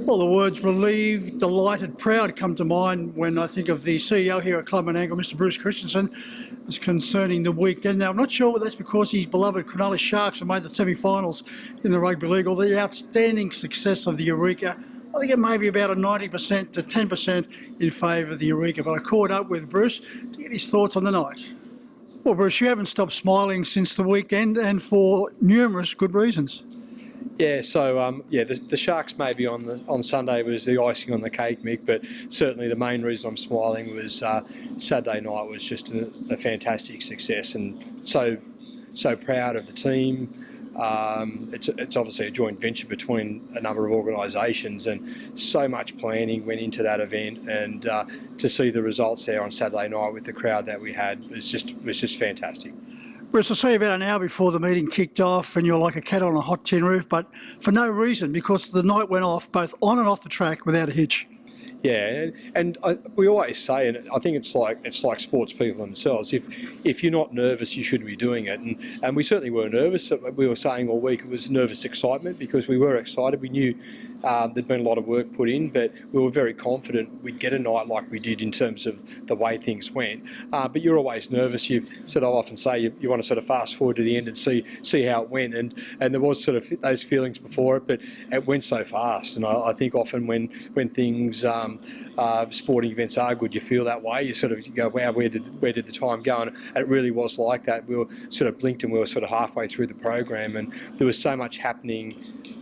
Well, the words relieved, delighted, proud come to mind when I think of the CEO here at Club and Angle, Mr. Bruce Christison, as concerning the weekend. Now, I'm not sure whether that's because his beloved Cronulla Sharks have made the semi-finals in the Rugby League or the outstanding success of the Eureka. I think it may be about a 90% to 10% in favour of the Eureka, but I caught up with Bruce to get his thoughts on the night. Well, Bruce, you haven't stopped smiling since the weekend, and for numerous good reasons. Yeah, so the Sharks maybe on Sunday was the icing on the cake, Mick. But certainly the main reason I'm smiling was Saturday night was just a fantastic success, and so proud of the team. It's obviously a joint venture between a number of organisations, and so much planning went into that event. And to see the results there on Saturday night with the crowd that we had was just fantastic. Bruce, I saw you about an hour before the meeting kicked off and you're like a cat on a hot tin roof, but for no reason, because the night went off both on and off the track without a hitch. Yeah, and we always say, and I think it's like sports people themselves. If you're not nervous, you shouldn't be doing it. And we certainly were nervous. We were saying all week it was nervous excitement because we were excited. We knew there'd been a lot of work put in, but we were very confident we'd get a night like we did in terms of the way things went. But you're always nervous. You sort of often say you want to sort of fast forward to the end and see how it went. And there was sort of those feelings before it, but it went so fast. And I think often when things sporting events are good, you feel that way. You sort of go, wow, where did the time go? And it really was like that. We were sort of blinked and we were sort of halfway through the program, and there was so much happening,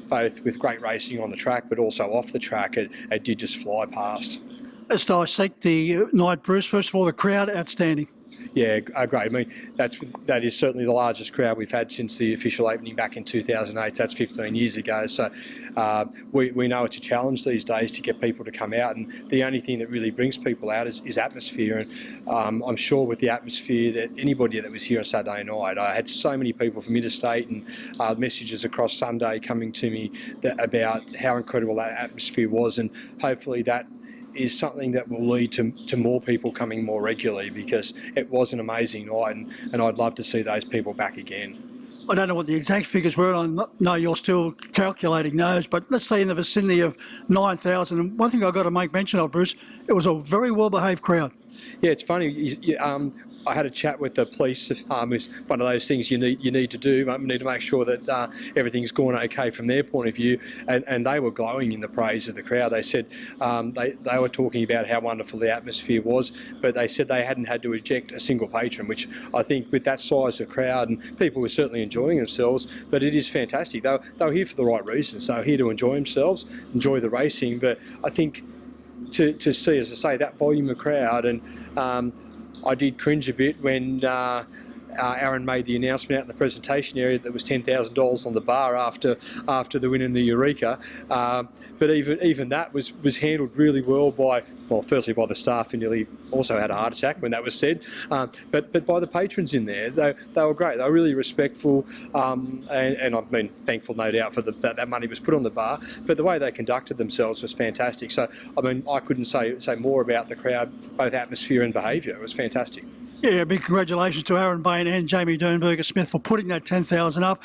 both with great racing on the track, but also off the track. It did just fly past. Let's dissect the night, Bruce. First of all, the crowd, outstanding. Yeah, great. I mean, that is certainly the largest crowd we've had since the official opening back in 2008. That's 15 years ago. So we know it's a challenge these days to get people to come out, and the only thing that really brings people out is atmosphere. And I'm sure with the atmosphere that anybody that was here on Saturday night, I had so many people from interstate and messages across Sunday coming to me about how incredible that atmosphere was, and hopefully that is something that will lead to more people coming more regularly, because it was an amazing night, and I'd love to see those people back again. I don't know what the exact figures were, and I know you're still calculating those, but let's say in the vicinity of 9,000. And one thing I've got to make mention of, Bruce, it was a very well-behaved crowd. Yeah, it's funny. I had a chat with the police. It's one of those things you need to do. You need to make sure that everything's gone okay from their point of view. And they were glowing in the praise of the crowd. They said they were talking about how wonderful the atmosphere was, but they said they hadn't had to eject a single patron, which I think with that size of crowd, and people were certainly enjoying themselves, but it is fantastic. They were here for the right reasons. They were here to enjoy themselves, enjoy the racing. But I think to see, as I say, that volume of crowd, and I did cringe a bit when Aaron made the announcement out in the presentation area that there was $10,000 on the bar after the win in the Eureka. But even that was handled really well firstly by the staff, who nearly also had a heart attack when that was said, but by the patrons in there. They were great. They were really respectful, and I've been thankful, no doubt, for that money was put on the bar. But the way they conducted themselves was fantastic. So I mean, I couldn't say more about the crowd, both atmosphere and behaviour. It was fantastic. Yeah, big congratulations to Aaron Bain and Jamie Dernberger-Smith for putting that 10,000 up.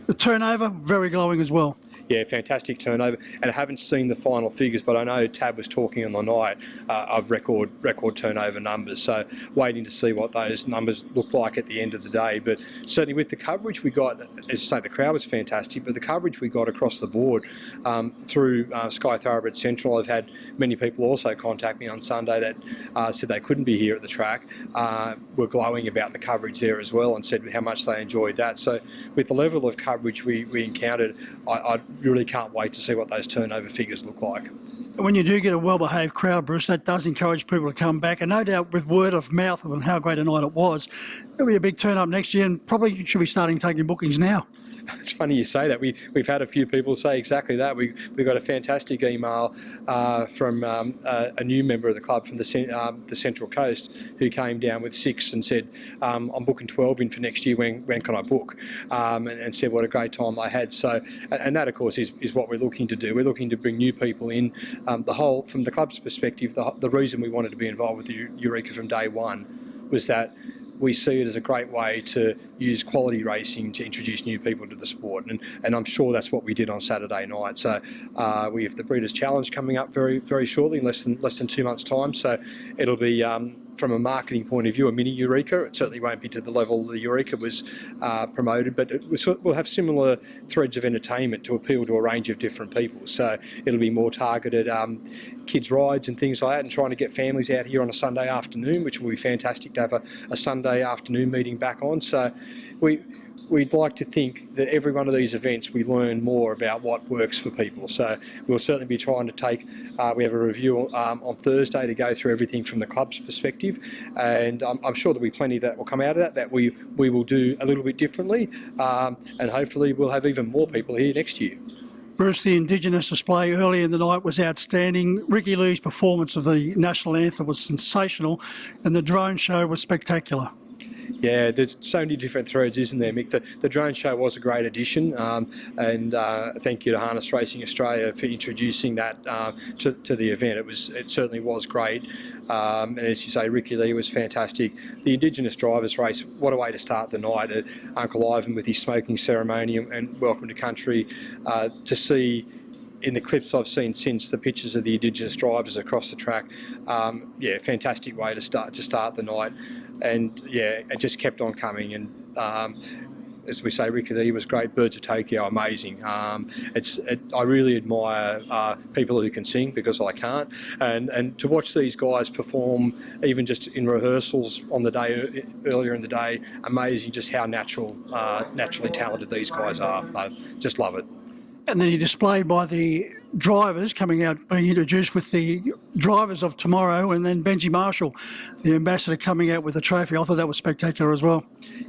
The turnover, very glowing as well. Yeah, fantastic turnover, and I haven't seen the final figures, but I know Tab was talking on the night of record turnover numbers, so waiting to see what those numbers look like at the end of the day. But certainly with the coverage we got, as I say, the crowd was fantastic, but the coverage we got across the board through Sky Thoroughbred Central. I've had many people also contact me on Sunday that said they couldn't be here at the track, were glowing about the coverage there as well, and said how much they enjoyed that. So with the level of coverage we encountered, I really can't wait to see what those turnover figures look like. When you do get a well-behaved crowd, Bruce, that does encourage people to come back, and no doubt with word of mouth on how great a night it was, there'll be a big turn up next year, and probably you should be starting taking bookings now. It's funny you say that. We've had a few people say exactly that. We got a fantastic email from a new member of the club from the Central Coast, who came down with 6 and said, I'm booking 12 in for next year, when can I book? And said what a great time they had. So, and that of course is what we're looking to do. We're looking to bring new people in. From the club's perspective, the reason we wanted to be involved with the Eureka from day one was that we see it as a great way to use quality racing to introduce new people to the sport, and I'm sure that's what we did on Saturday night. So we have the Breeders' Challenge coming up very, very shortly, in less than 2 months' time. So it'll be, from a marketing point of view, a mini Eureka. It certainly won't be to the level the Eureka was promoted, but we'll have similar threads of entertainment to appeal to a range of different people. So it'll be more targeted kids' rides and things like that, and trying to get families out here on a Sunday afternoon, which will be fantastic to have a Sunday afternoon meeting back on. So we'd like to think that every one of these events we learn more about what works for people. So we'll certainly be trying to take, we have a review on Thursday to go through everything from the club's perspective, and I'm sure there'll be plenty that will come out of that we will do a little bit differently, and hopefully we'll have even more people here next year. Bruce, the Indigenous display early in the night was outstanding. Ricky Lee's performance of the national anthem was sensational, and the drone show was spectacular. Yeah, there's so many different threads, isn't there, Mick? The drone show was a great addition, and thank you to Harness Racing Australia for introducing that to the event. It certainly was great, and as you say, Ricky Lee was fantastic. The Indigenous drivers race, what a way to start the night. Uncle Ivan with his smoking ceremony and welcome to country, to see in the clips I've seen since, the pictures of the Indigenous drivers across the track. Yeah, fantastic way to start the night. And yeah, it just kept on coming. And as we say, Ricky Lee was great. Birds of Tokyo, amazing. I really admire people who can sing, because I can't. And to watch these guys perform, even just in rehearsals on the day earlier in the day, amazing just how naturally talented these guys are. I just love it. And then he displayed by the drivers coming out, being introduced with the drivers of tomorrow, and then Benji Marshall, the ambassador, coming out with the trophy. I thought that was spectacular as well.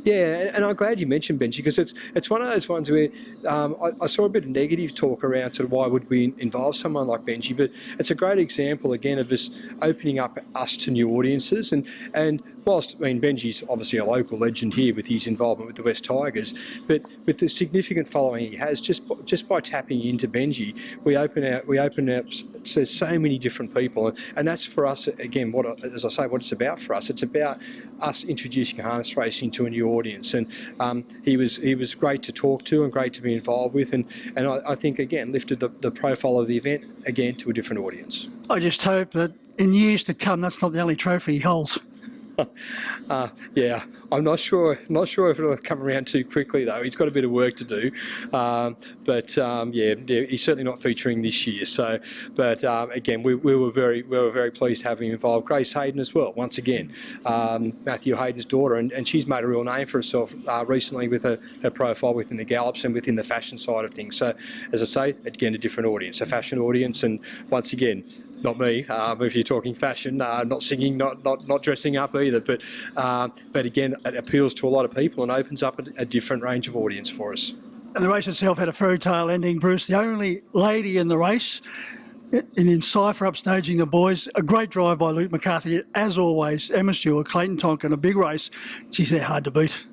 Yeah, and I'm glad you mentioned Benji, because it's one of those ones where I saw a bit of negative talk around sort of why would we involve someone like Benji, but it's a great example again of us opening up us to new audiences. And whilst, I mean, Benji's obviously a local legend here with his involvement with the West Tigers, but with the significant following he has, just by tapping into Benji, we open up to so many different people, and that's for us again. As I say, what it's about for us. It's about us introducing harness racing to a new audience, and he was great to talk to and great to be involved with, and I think again lifted the profile of the event again to a different audience. I just hope that in years to come, that's not the only trophy he holds. Yeah, I'm not sure if it'll come around too quickly though. He's got a bit of work to do, but yeah, he's certainly not featuring this year. So, but again, we were very pleased to have him involved. Grace Hayden as well, once again, Matthew Hayden's daughter, and she's made a real name for herself recently with her profile within the gallops and within the fashion side of things. So, as I say, again, a different audience, a fashion audience, and once again, not me, if you're talking fashion, not singing, not dressing up either, but again, it appeals to a lot of people and opens up a different range of audience for us. And the race itself had a fairy tale ending, Bruce. The only lady in the race, in Cypher upstaging the boys. A great drive by Luke McCarthy, as always. Emma Stewart, Clayton Tonkin, a big race. Geez, they're hard to beat.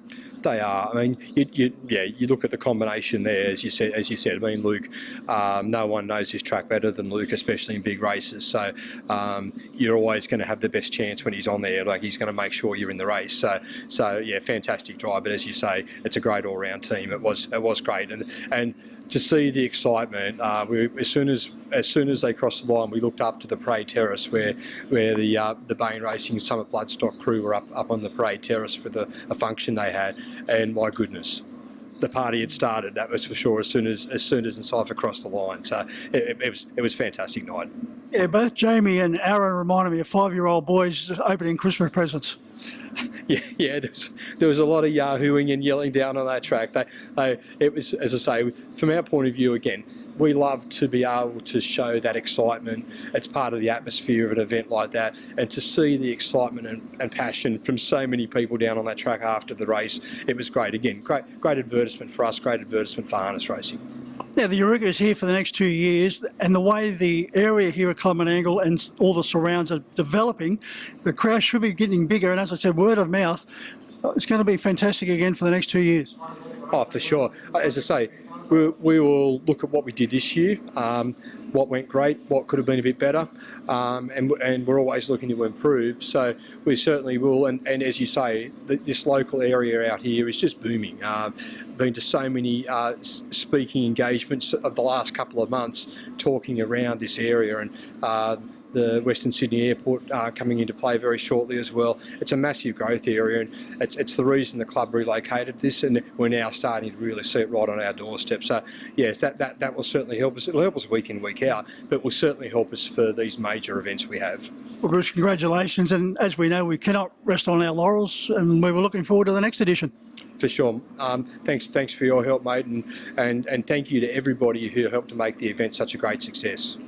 They are. I mean, you look at the combination there, as you said. I mean, Luke. No one knows his track better than Luke, especially in big races. So you're always going to have the best chance when he's on there. Like, he's going to make sure you're in the race. So yeah, fantastic drive. But as you say, it's a great all-round team. It was great, and to see the excitement. As soon as they crossed the line, we looked up to the parade terrace where the Bain Racing Summit Bloodstock crew were up on the parade terrace for a function they had, and my goodness, the party had started. That was for sure. As soon as Cypher crossed the line, so it was a fantastic night. Yeah, both Jamie and Aaron reminded me of 5-year-old boys opening Christmas presents. Yeah, there was a lot of yahooing and yelling down on that track. It was, as I say, from our point of view, again, we love to be able to show that excitement. It's part of the atmosphere of an event like that, and to see the excitement and passion from so many people down on that track after the race, it was great. Again, great advertisement for us, great advertisement for harness racing. Now, the Eureka is here for the next 2 years, and the way the area here at Club and Angle and all the surrounds are developing, the crowd should be getting bigger, and as I said, word of mouth, it's going to be fantastic again for the next 2 years. Oh, for sure. As I say, we will look at what we did this year. what went great, what could have been a bit better, and we're always looking to improve. So we certainly will. And as you say, this local area out here is just booming. Been to so many speaking engagements of the last couple of months talking around this area, and the Western Sydney Airport coming into play very shortly as well. It's a massive growth area, and it's the reason the club relocated this, and we're now starting to really see it right on our doorstep. So yes, that will certainly help us. It'll help us week in, week out, but will certainly help us for these major events we have. Well, Bruce, congratulations, and as we know, we cannot rest on our laurels, and we were looking forward to the next edition. For sure. Thanks for your help, mate, and thank you to everybody who helped to make the event such a great success.